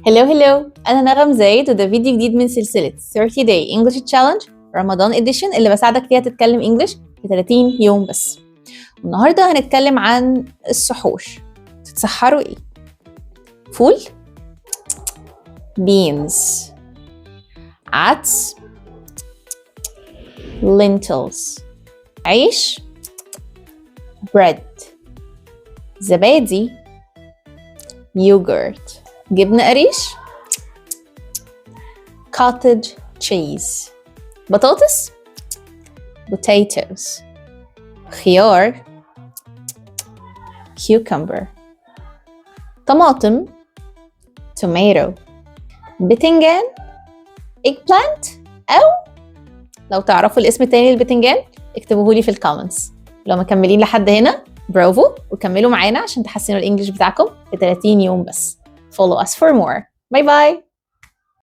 هلو أنا نغم زايد وده فيديو جديد من سلسلة 30 Day English Challenge رمضان Edition اللي بساعدك فيها تتكلم إنجليش في 30 يوم بس. النهاردة هنتكلم عن السحور. تتسحروا إيه؟ فول؟ beans عدس lentils عيش bread زبادي yogurt جبنة قريش cottage cheese بطاطس potatoes خيار cucumber طماطم tomato بتنجان eggplant أو لو تعرفوا الاسم التاني للبتنجان اكتبوه لي في الكومنتس. لو مكملين لحد هنا برافو وكملوا معانا عشان تحسنوا الانجليش بتاعكم في 30 يوم بس. Follow us for more. Bye bye.